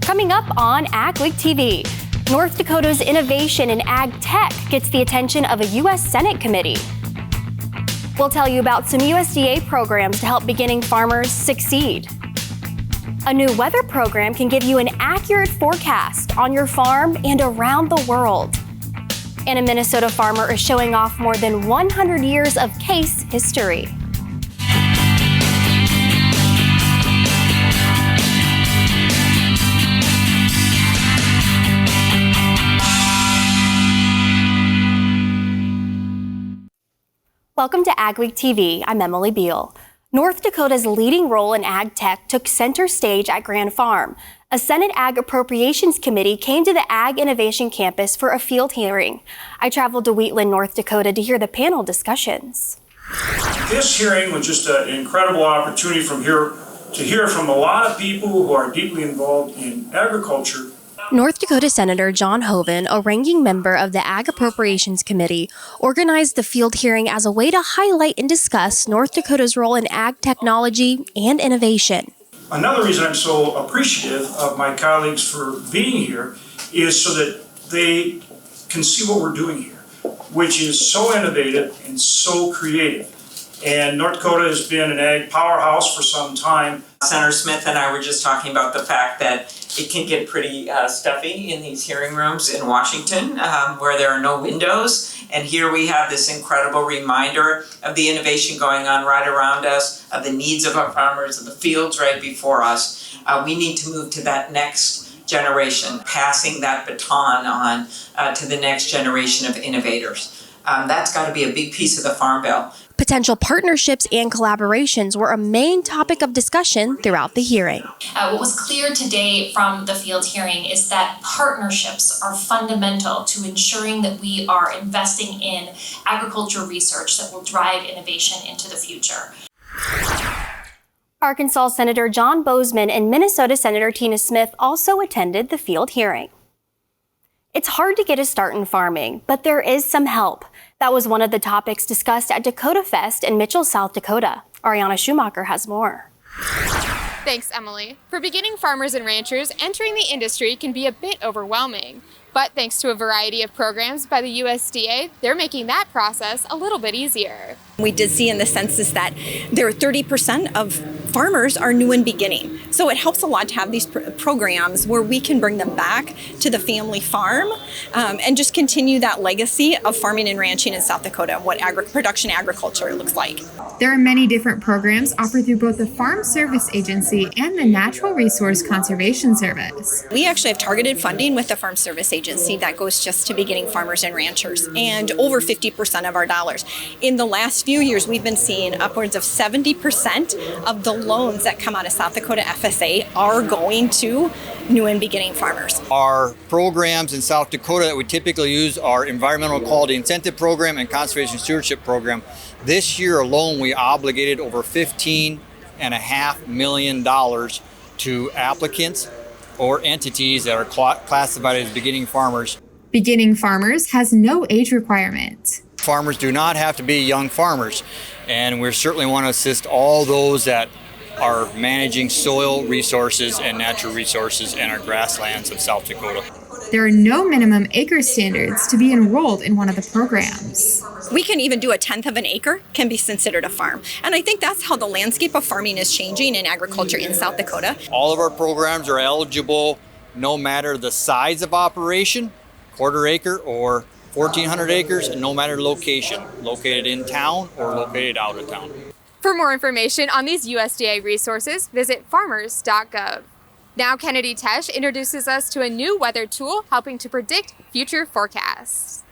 Coming up on AgweekTV, North Dakota's innovation in ag tech gets the attention of a U.S. Senate committee. We'll tell you about some USDA programs to help beginning farmers succeed. A new weather program can give you an accurate forecast on your farm and around the world. And a Minnesota farmer is showing off more than 100 years of case history. Welcome to AgweekTV. I'm Emily Beal. North Dakota's leading role in ag tech took center stage at Grand Farm. A Senate Ag Appropriations Committee came to the Ag Innovation Campus for a field hearing. I traveled to Wheatland, North Dakota to hear the panel discussions. This hearing was just an incredible opportunity to hear from a lot of people who are deeply involved in agriculture. North Dakota Senator John Hoeven, a ranking member of the Ag Appropriations Committee, organized the field hearing as a way to highlight and discuss North Dakota's role in ag technology and innovation. Another reason I'm so appreciative of my colleagues for being here is so that they can see what we're doing here, which is so innovative and so creative. And North Dakota has been an ag powerhouse for some time. Senator Smith and I were just talking about the fact that it can get pretty stuffy in these hearing rooms in Washington where there are no windows. And here we have this incredible reminder of the innovation going on right around us, of the needs of our farmers, of the fields right before us. We need to move to that next generation, passing that baton on to the next generation of innovators. That's got to be a big piece of the Farm Bill. Potential partnerships and collaborations were a main topic of discussion throughout the hearing. What was clear today from the field hearing is that partnerships are fundamental to ensuring that we are investing in agriculture research that will drive innovation into the future. Arkansas Senator John Bozeman and Minnesota Senator Tina Smith also attended the field hearing. It's hard to get a start in farming, but there is some help. That was one of the topics discussed at Dakota Fest in Mitchell, South Dakota. Ariana Schumacher has more. Thanks, Emily. For beginning farmers and ranchers, entering the industry can be a bit overwhelming. But thanks to a variety of programs by the USDA, they're making that process a little bit easier. We did see in the census that there are 30% of farmers are new in beginning. So it helps a lot to have these programs where we can bring them back to the family farm and just continue that legacy of farming and ranching in South Dakota, what production agriculture looks like. There are many different programs offered through both the Farm Service Agency and the Natural Resource Conservation Service. We actually have targeted funding with the Farm Service Agency that goes just to beginning farmers and ranchers, and over 50% of our dollars. In the last few years, we've been seeing upwards of 70% of the loans that come out of South Dakota FSA are going to new and beginning farmers. Our programs in South Dakota that we typically use are Environmental Quality Incentive Program and Conservation Stewardship Program. This year alone, we obligated over $15.5 million to applicants or entities that are classified as beginning farmers. Beginning farmers has no age requirement. Farmers do not have to be young farmers, and we certainly want to assist all those that are managing soil resources and natural resources in our grasslands of South Dakota. There are no minimum acre standards to be enrolled in one of the programs. We can even do 1/10 of an acre can be considered a farm. And I think that's how the landscape of farming is changing in agriculture in South Dakota. All of our programs are eligible no matter the size of operation, 1/4 acre or 1,400 acres, and no matter location, located in town or located out of town. For more information on these USDA resources, visit farmers.gov. Now Kennedy Tesh introduces us to a new weather tool helping to predict future forecasts.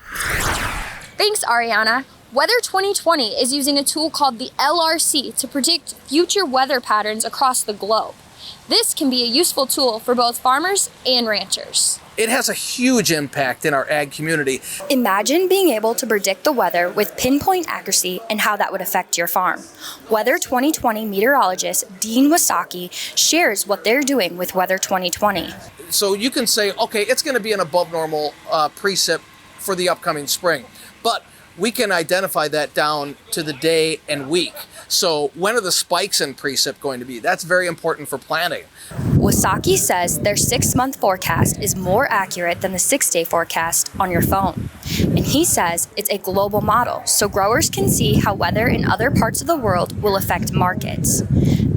Thanks, Ariana. Weather 2020 is using a tool called the LRC to predict future weather patterns across the globe. This can be a useful tool for both farmers and ranchers. It has a huge impact in our ag community. Imagine being able to predict the weather with pinpoint accuracy and how that would affect your farm. Weather 2020 meteorologist Dean Wasaki shares what they're doing with Weather 2020. So you can say, okay, it's going to be an above normal precip for the upcoming spring, but we can identify that down to the day and week. So when are the spikes in precip going to be? That's very important for planting. Wasaki says their 6-month forecast is more accurate than the 6-day forecast on your phone. And he says it's a global model, so growers can see how weather in other parts of the world will affect markets.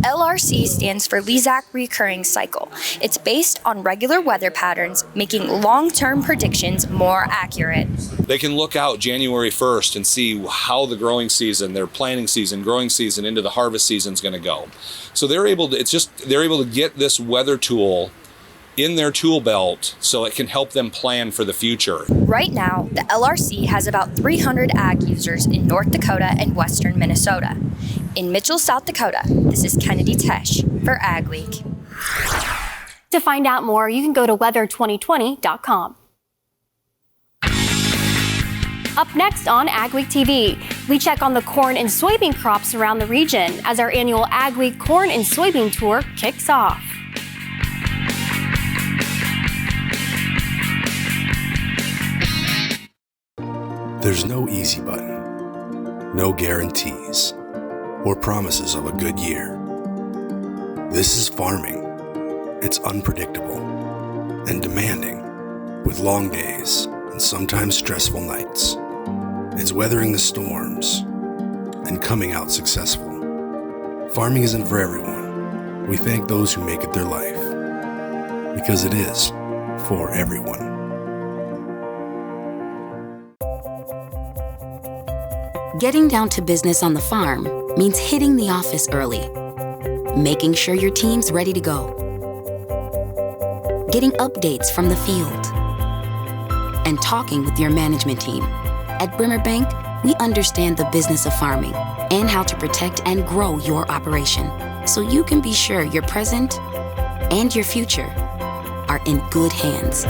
LRC stands for Lizac Recurring Cycle. It's based on regular weather patterns, making long-term predictions more accurate. They can look out January 1st and see how the growing season, their planting season, growing season into the harvest season is going to go. So they're able to get this weather tool in their tool belt so it can help them plan for the future. Right now, the LRC has about 300 ag users in North Dakota and western Minnesota. In Mitchell, South Dakota, this is Kennedy Tesh for AgWeek. To find out more, you can go to weather2020.com. Up next on AgweekTV, we check on the corn and soybean crops around the region as our annual AgWeek Corn and Soybean Tour kicks off. There's no easy button, no guarantees, or promises of a good year. This is farming. It's unpredictable and demanding, with long days and sometimes stressful nights. It's weathering the storms and coming out successful. Farming isn't for everyone. We thank those who make it their life, because it is for everyone. Getting down to business on the farm means hitting the office early, making sure your team's ready to go, getting updates from the field, and talking with your management team. At Bremer Bank, we understand the business of farming and how to protect and grow your operation, so you can be sure your present and your future are in good hands.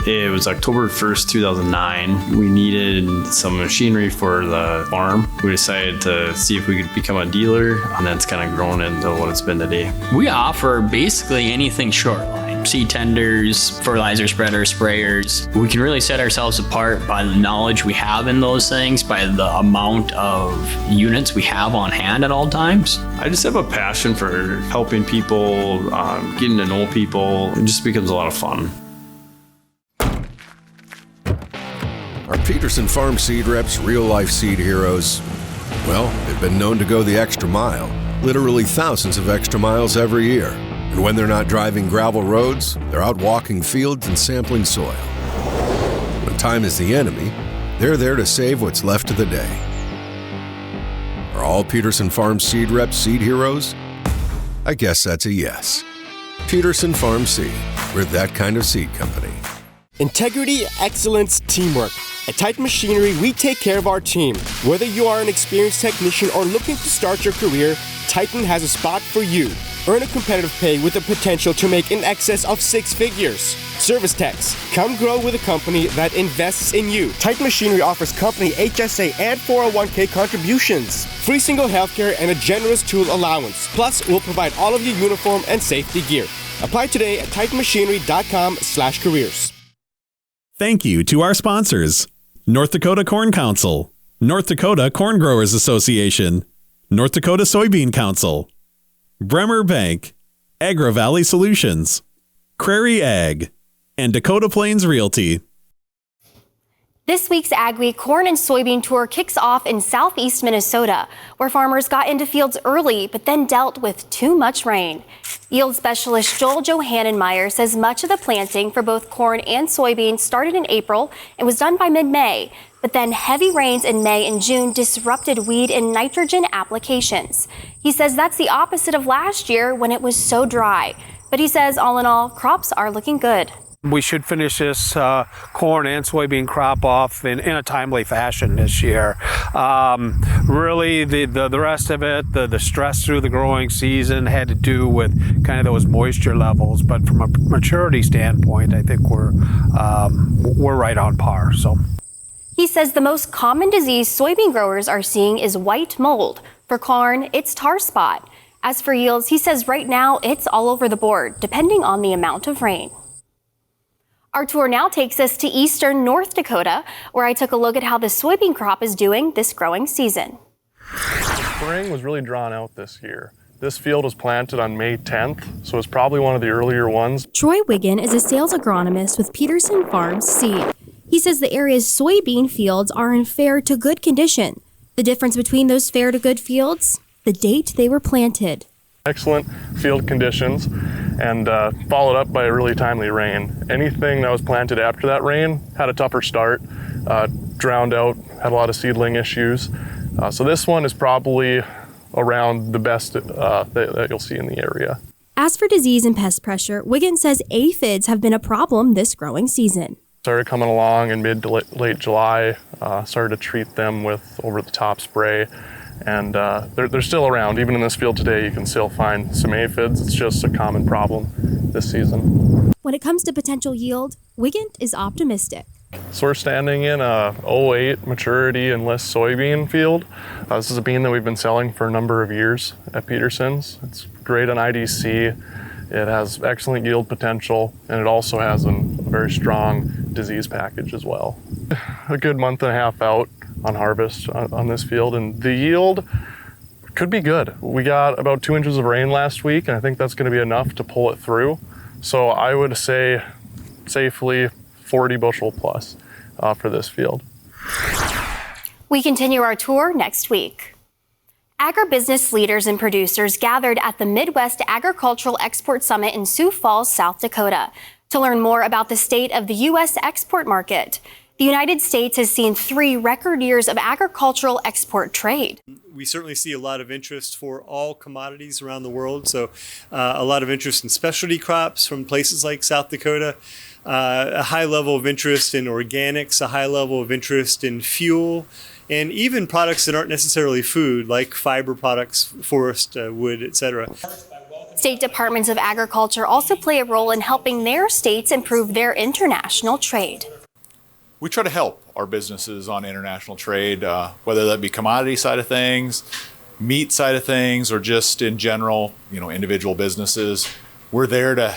It was October 1st, 2009. We needed some machinery for the farm. We decided to see if we could become a dealer, and that's kind of grown into what it's been today. We offer basically anything short line. Seed tenders, fertilizer spreaders, sprayers. We can really set ourselves apart by the knowledge we have in those things, by the amount of units we have on hand at all times. I just have a passion for helping people, getting to know people. It just becomes a lot of fun. Our Peterson Farm seed reps, real-life seed heroes, well, they've been known to go the extra mile, literally thousands of extra miles every year. And when they're not driving gravel roads, they're out walking fields and sampling soil. When time is the enemy, they're there to save what's left of the day. Are all Peterson Farm seed reps seed heroes? I guess that's a yes. Peterson Farm Seed, we're that kind of seed company. Integrity, excellence, teamwork. At Titan Machinery, we take care of our team. Whether you are an experienced technician or looking to start your career, Titan has a spot for you. Earn a competitive pay with the potential to make in excess of 6 figures. Service techs, come grow with a company that invests in you. Titan Machinery offers company HSA and 401k contributions, free single healthcare, and a generous tool allowance. Plus, we'll provide all of your uniform and safety gear. Apply today at titanmachinery.com/careers. Thank you to our sponsors: North Dakota Corn Council, North Dakota Corn Growers Association, North Dakota Soybean Council, Bremer Bank, Agri Valley Solutions, Crary Ag, and Dakota Plains Realty. This week's AgWeek Corn and Soybean Tour kicks off in southeast Minnesota, where farmers got into fields early but then dealt with too much rain. Yield specialist Joel Johannenmeyer says much of the planting for both corn and soybeans started in April and was done by mid-May, but then heavy rains in May and June disrupted weed and nitrogen applications. He says that's the opposite of last year when it was so dry, but he says all in all, crops are looking good. We should finish this corn and soybean crop off in a timely fashion this year. Really, the rest of it, the stress through the growing season had to do with kind of those moisture levels. But from a maturity standpoint, I think we're right on par. So, he says the most common disease soybean growers are seeing is white mold. For corn, it's tar spot. As for yields, he says right now it's all over the board, depending on the amount of rain. Our tour now takes us to eastern North Dakota, where I took a look at how the soybean crop is doing this growing season. Spring was really drawn out this year. This field was planted on May 10th, so it's probably one of the earlier ones. Troy Wiggin is a sales agronomist with Peterson Farms Seed. He says the area's soybean fields are in fair to good condition. The difference between those fair to good fields? The date they were planted. Excellent field conditions and followed up by a really timely rain. Anything that was planted after that rain had a tougher start, drowned out, had a lot of seedling issues. So this one is probably around the best that you'll see in the area. As for disease and pest pressure, Wiggin says aphids have been a problem this growing season. Started coming along in mid to late July, started to treat them with over-the-top spray, and they're still around. Even in this field today, you can still find some aphids. It's just a common problem this season. When it comes to potential yield, Wiggin is optimistic. So we're standing in a 08 maturity enlist soybean field. This is a bean that we've been selling for a number of years at Peterson's. It's great on IDC. It has excellent yield potential, and it also has a very strong disease package as well. A good month and a half out on harvest on this field, and the yield could be good. We got about 2 inches of rain last week, and I think that's going to be enough to pull it through. So I would say safely 40 bushel plus for this field. We continue our tour next week. Agribusiness leaders and producers gathered at the Midwest Agricultural Export Summit in Sioux Falls, South Dakota, to learn more about the state of the U.S. export market. The United States has seen 3 record years of agricultural export trade. We certainly see a lot of interest for all commodities around the world. So a lot of interest in specialty crops from places like South Dakota, a high level of interest in organics, a high level of interest in fuel, and even products that aren't necessarily food, like fiber products, forest, wood, etc. State departments of agriculture also play a role in helping their states improve their international trade. We try to help our businesses on international trade, whether that be commodity side of things, meat side of things, or just in general, individual businesses. We're there to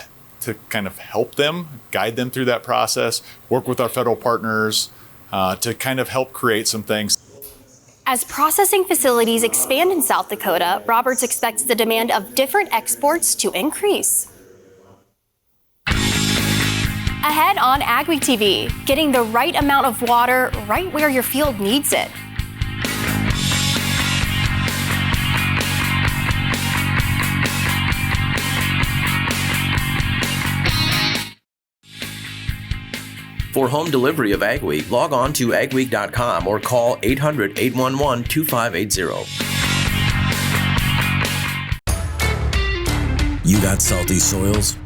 kind of help them, guide them through that process, work with our federal partners to kind of help create some things. As processing facilities expand in South Dakota, Roberts expects the demand of different exports to increase. Ahead on AgweekTV, getting the right amount of water right where your field needs it. For home delivery of AgWeek, log on to agweek.com or call 800-811-2580. You got salty soils?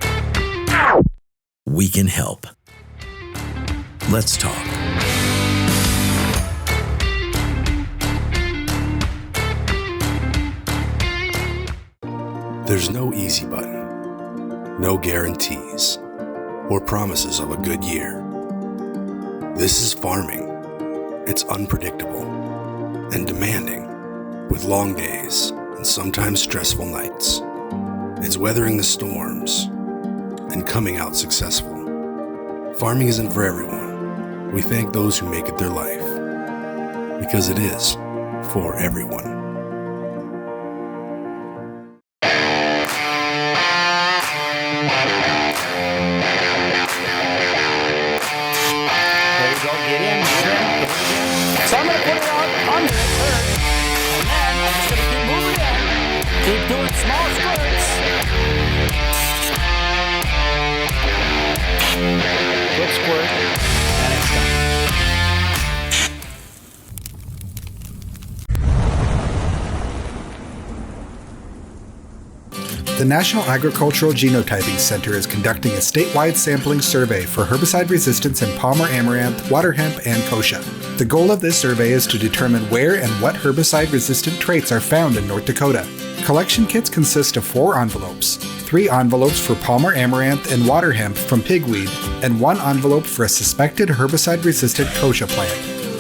We can help. Let's talk. There's no easy button, no guarantees, or promises of a good year. This is farming. It's unpredictable and demanding, with long days and sometimes stressful nights. It's weathering the storms and coming out successful. Farming isn't for everyone. We thank those who make it their life, because it is for everyone. So I'm going to put it on under it first, and then I'm just going to keep moving in. Keep doing small squirts. Quick squirt, and it's done. The National Agricultural Genotyping Center is conducting a statewide sampling survey for herbicide resistance in Palmer amaranth, water hemp, and kochia. The goal of this survey is to determine where and what herbicide-resistant traits are found in North Dakota. Collection kits consist of 4 envelopes, 3 envelopes for Palmer amaranth and water hemp from pigweed, and 1 envelope for a suspected herbicide-resistant kochia plant.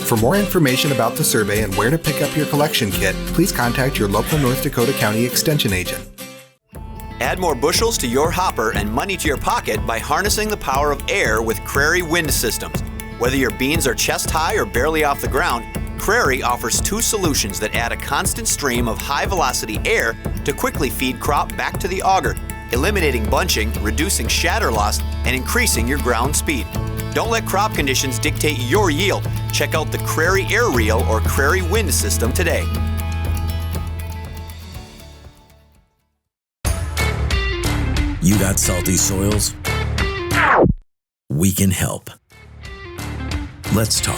For more information about the survey and where to pick up your collection kit, please contact your local North Dakota County Extension agent. Add more bushels to your hopper and money to your pocket by harnessing the power of air with Crary wind systems. Whether your beans are chest high or barely off the ground, Crary offers two solutions that add a constant stream of high-velocity air to quickly feed crop back to the auger, eliminating bunching, reducing shatter loss, and increasing your ground speed. Don't let crop conditions dictate your yield. Check out the Crary Air Reel or Crary Wind System today. You got salty soils? We can help. Let's talk.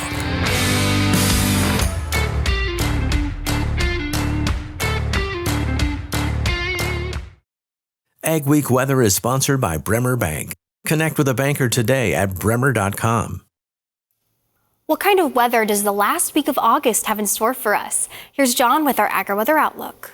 AgWeek Weather is sponsored by Bremer Bank. Connect with a banker today at bremer.com. What kind of weather does the last week of August have in store for us? Here's John with our AgriWeather Outlook.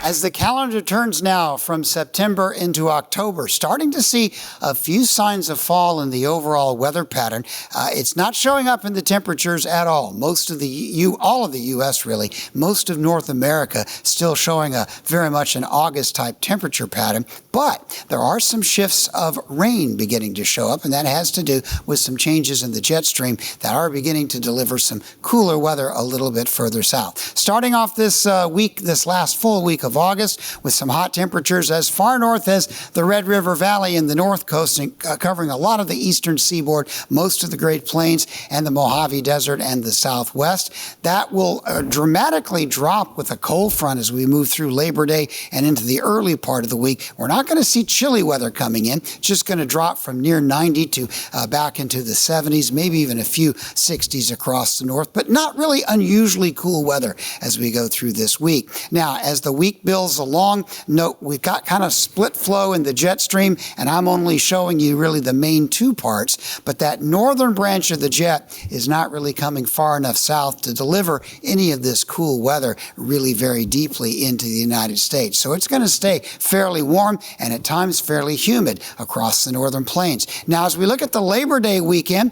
As the calendar turns now from September into October, starting to see a few signs of fall in the overall weather pattern. It's not showing up in the temperatures at all. All of the U.S. really, most of North America still showing a very much an August type temperature pattern. But there are some shifts of rain beginning to show up, and that has to do with some changes in the jet stream that are beginning to deliver some cooler weather a little bit further south. Starting off this last full week of August with some hot temperatures as far north as the Red River Valley in the north coast, covering a lot of the eastern seaboard, most of the Great Plains and the Mojave Desert and the Southwest. That will dramatically drop with a cold front as we move through Labor Day and into the early part of the week. We're not going to see chilly weather coming in, just going to drop from near 90 to back into the 70s, maybe even a few 60s across the north, but not really unusually cool weather as we go through this week. Now, as the week builds along, note we've got kind of split flow in the jet stream, and I'm only showing you really the main two parts, but that northern branch of the jet is not really coming far enough south to deliver any of this cool weather really very deeply into the United States. So it's going to stay fairly warm and at times fairly humid across the northern plains. Now, as we look at the Labor Day weekend,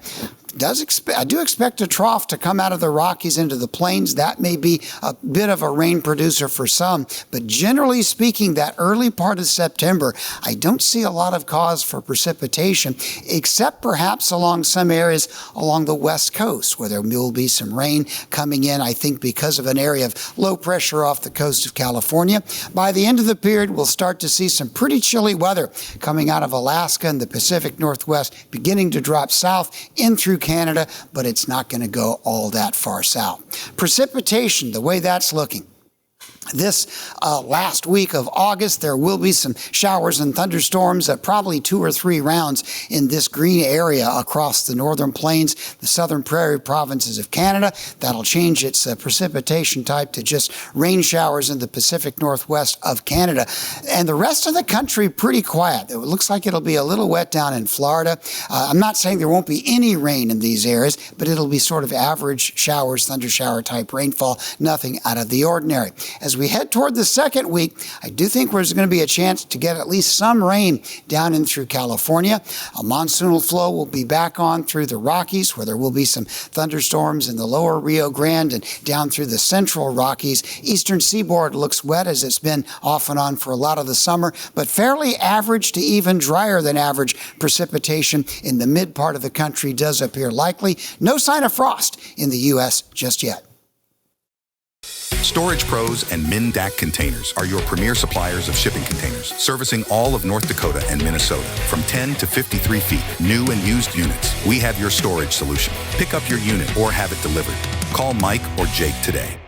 I do expect a trough to come out of the Rockies into the plains. That may be a bit of a rain producer for some, but generally speaking, that early part of September, I don't see a lot of cause for precipitation, except perhaps along some areas along the west coast, where there will be some rain coming in, I think, because of an area of low pressure off the coast of California. By the end of the period, we'll start to see some pretty chilly weather coming out of Alaska and the Pacific Northwest, beginning to drop south in through Canada, but it's not going to go all that far south. Precipitation, the way that's looking. This last week of August, there will be some showers and thunderstorms, probably 2 or 3 rounds in this green area across the northern plains, the southern prairie provinces of Canada. That'll change its precipitation type to just rain showers in the Pacific Northwest of Canada. And the rest of the country, pretty quiet. It looks like it'll be a little wet down in Florida. I'm not saying there won't be any rain in these areas, but it'll be sort of average showers, thunder shower type rainfall, nothing out of the ordinary. As we head toward the second week, I do think there's going to be a chance to get at least some rain down in through California. A monsoonal flow will be back on through the Rockies, where there will be some thunderstorms in the lower Rio Grande and down through the central Rockies. Eastern seaboard looks wet, as it's been off and on for a lot of the summer, but fairly average to even drier than average precipitation in the mid part of the country does appear likely. No sign of frost in the U.S. just yet. Storage Pros and MnDAC Containers are your premier suppliers of shipping containers, servicing all of North Dakota and Minnesota. From 10 to 53 feet, new and used units, we have your storage solution. Pick up your unit or have it delivered. Call Mike or Jake today.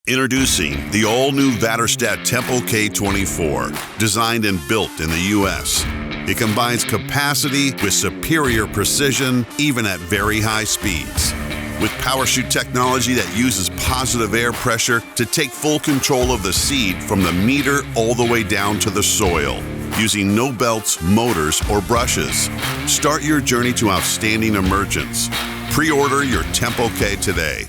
Introducing the all-new Vatterstadt Tempo K24, designed and built in the U.S. It combines capacity with superior precision, even at very high speeds. With PowerShoot technology that uses positive air pressure to take full control of the seed from the meter all the way down to the soil, using no belts, motors, or brushes. Start your journey to outstanding emergence. Pre-order your Tempo K today.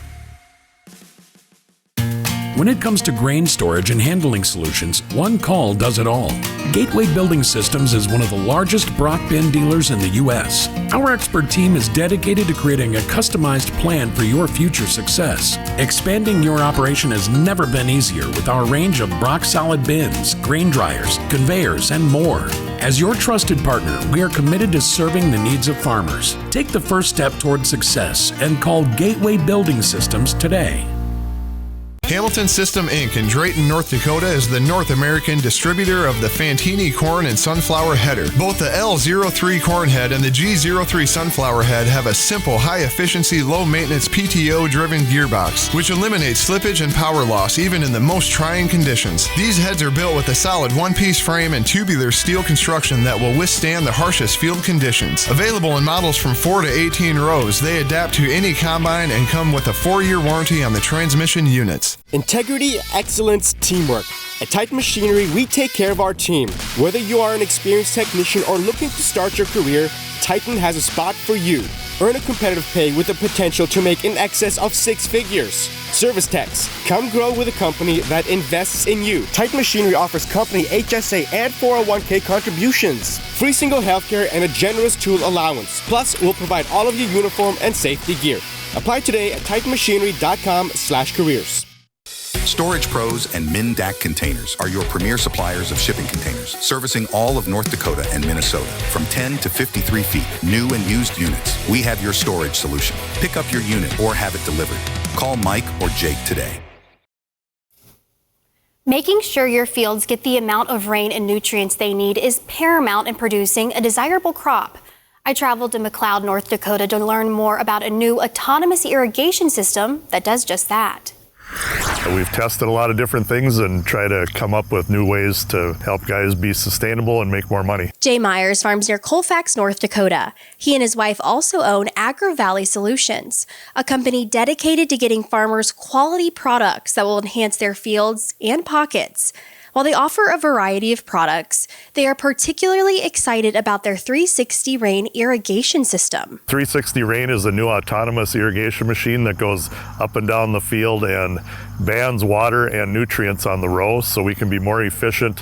When it comes to grain storage and handling solutions, one call does it all. Gateway Building Systems is one of the largest Brock bin dealers in the U.S. Our expert team is dedicated to creating a customized plan for your future success. Expanding your operation has never been easier with our range of Brock solid bins, grain dryers, conveyors, and more. As your trusted partner, we are committed to serving the needs of farmers. Take the first step toward success and call Gateway Building Systems today. Hamilton System Inc. in Drayton, North Dakota is the North American distributor of the Fantini corn and sunflower header. Both the L03 corn head and the G03 sunflower head have a simple, high-efficiency, low-maintenance PTO-driven gearbox, which eliminates slippage and power loss even in the most trying conditions. These heads are built with a solid one-piece frame and tubular steel construction that will withstand the harshest field conditions. Available in models from 4 to 18 rows, they adapt to any combine and come with a 4-year warranty on the transmission units. Integrity, excellence, teamwork. At Titan Machinery, we take care of our team. Whether you are an experienced technician or looking to start your career, Titan has a spot for you. Earn a competitive pay with the potential to make in excess of 6 figures. Service techs, come grow with a company that invests in you. Titan Machinery offers company HSA and 401k contributions, free single healthcare, and a generous tool allowance. Plus, we'll provide all of your uniform and safety gear. Apply today at titanmachinery.com/careers. Storage Pros and MnDAC Containers are your premier suppliers of shipping containers, servicing all of North Dakota and Minnesota. From 10 to 53 feet, new and used units, we have your storage solution. Pick up your unit or have it delivered. Call Mike or Jake today. Making sure your fields get the amount of rain and nutrients they need is paramount in producing a desirable crop. I traveled to McLeod, North Dakota to learn more about a new autonomous irrigation system that does just that. We've tested a lot of different things and try to come up with new ways to help guys be sustainable and make more money. Jay Myers farms near Colfax, North Dakota. He and his wife also own AgriValley Solutions, a company dedicated to getting farmers quality products that will enhance their fields and pockets. While they offer a variety of products, they are particularly excited about their 360 Rain irrigation system. 360 Rain is a new autonomous irrigation machine that goes up and down the field and bands water and nutrients on the row, so we can be more efficient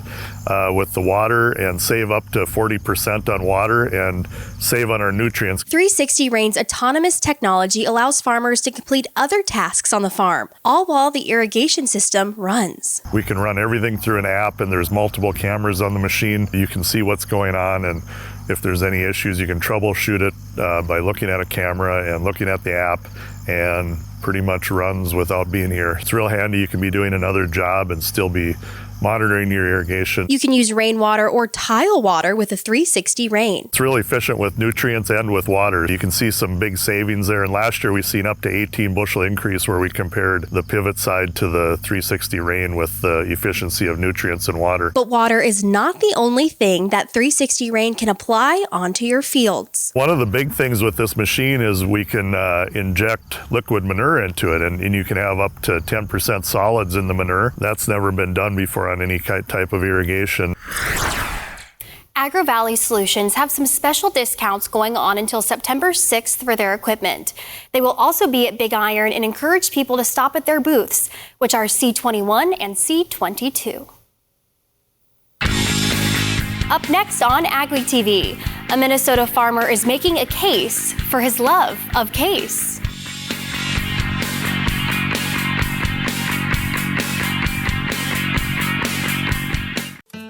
with the water and save up to 40% on water and save on our nutrients. 360 Rain's autonomous technology allows farmers to complete other tasks on the farm, all while the irrigation system runs. We can run everything through an app, and there's multiple cameras on the machine. You can see what's going on, and if there's any issues, you can troubleshoot it by looking at a camera and looking at the app, and pretty much runs without being here. It's real handy. You can be doing another job and still be monitoring your irrigation. You can use rainwater or tile water with a 360 Rain. It's really efficient with nutrients and with water. You can see some big savings there. And last year we seen up to 18 bushel increase where we compared the pivot side to the 360 Rain with the efficiency of nutrients and water. But water is not the only thing that 360 Rain can apply onto your fields. One of the big things with this machine is we can inject liquid manure into it, and you can have up to 10% solids in the manure. That's never been done before on any type of irrigation. AgriValley Solutions have some special discounts going on until September 6th for their equipment. They will also be at Big Iron and encourage people to stop at their booths, which are C21 and C22. Up next on AgweekTV, a Minnesota farmer is making a case for his love of case.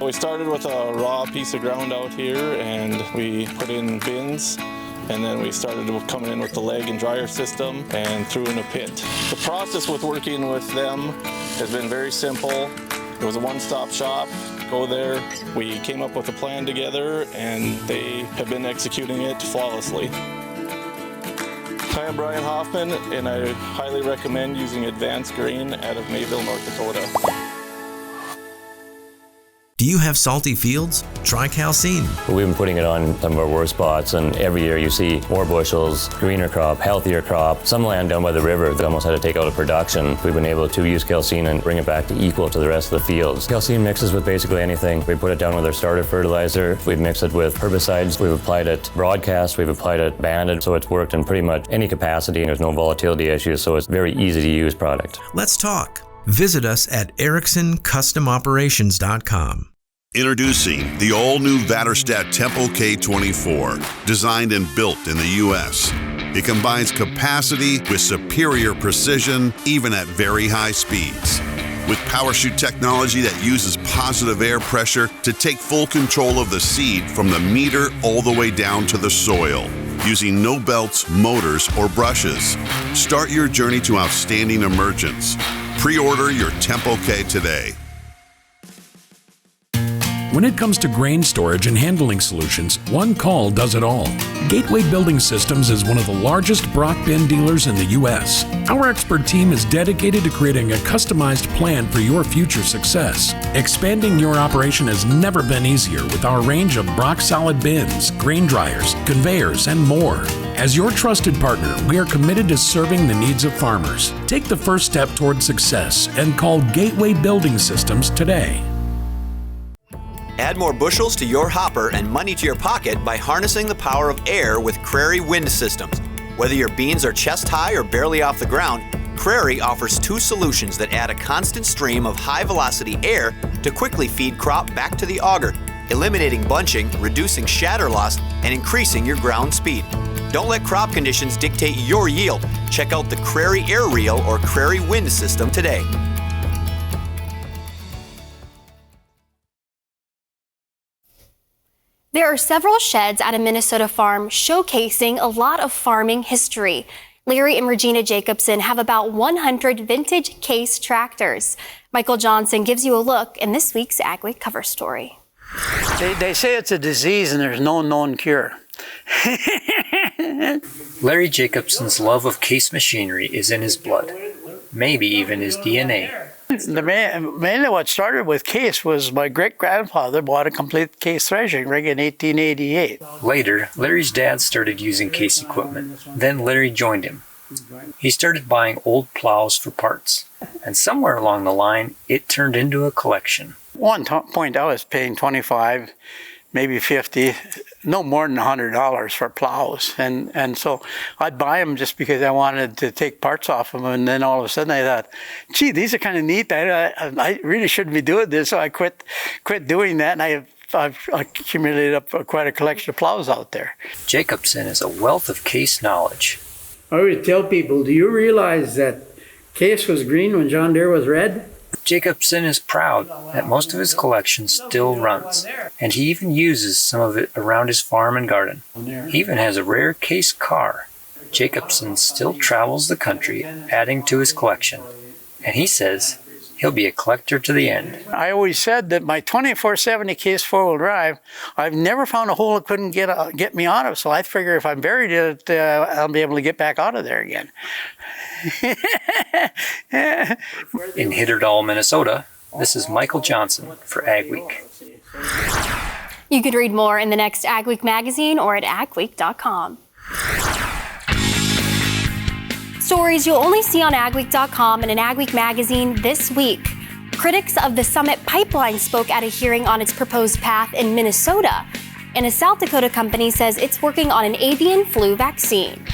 We started with a raw piece of ground out here, and we put in bins, and then we started coming in with the leg and dryer system and threw in a pit. The process with working with them has been very simple. It was a one-stop shop. Go there. We came up with a plan together, and they have been executing it flawlessly. Hi, I'm Brian Hoffman, and I highly recommend using Advanced Grain out of Mayville, North Dakota. Do you have salty fields? Try calcine. We've been putting it on some of our worst spots, and every year you see more bushels, greener crop, healthier crop. Some land down by the river that almost had to take out of production. We've been able to use calcine and bring it back to equal to the rest of the fields. Calcine mixes with basically anything. We put it down with our starter fertilizer. We've mixed it with herbicides. We've applied it broadcast. We've applied it banded, so it's worked in pretty much any capacity, and there's no volatility issues, so it's a very easy to use product. Let's talk. Visit us at EricksonCustomOperations.com. Introducing the all-new Vaterstat Tempo K24, designed and built in the U.S. It combines capacity with superior precision, even at very high speeds. With power chute technology that uses positive air pressure to take full control of the seed from the meter all the way down to the soil, using no belts, motors, or brushes. Start your journey to outstanding emergence. Pre-order your Tempo K today. When it comes to grain storage and handling solutions, one call does it all. Gateway Building Systems is one of the largest Brock bin dealers in the U.S. Our expert team is dedicated to creating a customized plan for your future success. Expanding your operation has never been easier with our range of Brock solid bins, grain dryers, conveyors, and more. As your trusted partner, we are committed to serving the needs of farmers. Take the first step toward success and call Gateway Building Systems today. Add more bushels to your hopper and money to your pocket by harnessing the power of air with Crary wind systems. Whether your beans are chest high or barely off the ground, Crary offers two solutions that add a constant stream of high-velocity air to quickly feed crop back to the auger, eliminating bunching, reducing shatter loss, and increasing your ground speed. Don't let crop conditions dictate your yield. Check out the Crary Air Reel or Crary Wind System today. There are several sheds at a Minnesota farm showcasing a lot of farming history. Larry and Regina Jacobson have about 100 vintage Case tractors. Michael Johnson gives you a look in this week's AgWeek cover story. They say it's a disease and there's no known cure. Larry Jacobson's love of Case machinery is in his blood, maybe even his DNA. Mainly what started with Case was my great-grandfather bought a complete Case threshing rig in 1888. Later, Larry's dad started using Case equipment. Then Larry joined him. He started buying old plows for parts, and somewhere along the line, it turned into a collection. One point I was paying $25, maybe $50, no more than $100 for plows. And so I'd buy them just because I wanted to take parts off them. And then all of a sudden I thought, gee, these are kind of neat. I really shouldn't be doing this. So I quit doing that. And I've accumulated up quite a collection of plows out there. Jacobson is a wealth of Case knowledge. I always tell people, do you realize that Case was green when John Deere was red? Jacobson is proud that most of his collection still runs, and he even uses some of it around his farm and garden. He even has a rare Case car. Jacobson still travels the country adding to his collection, and he says he'll be a collector to the end. I always said that my 2470 Case four-wheel drive, I've never found a hole it couldn't get me out of, so I figure if I'm buried in it, I'll be able to get back out of there again. In Hitterdal, Minnesota, this is Michael Johnson for AgWeek. You could read more in the next AgWeek magazine or at agweek.com. Stories you'll only see on agweek.com and in AgWeek magazine this week. Critics of the Summit Pipeline spoke at a hearing on its proposed path in Minnesota, and a South Dakota company says it's working on an avian flu vaccine.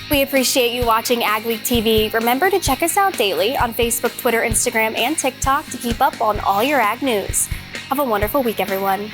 We appreciate you watching AgWeek TV. Remember to check us out daily on Facebook, Twitter, Instagram, and TikTok to keep up on all your ag news. Have a wonderful week, everyone.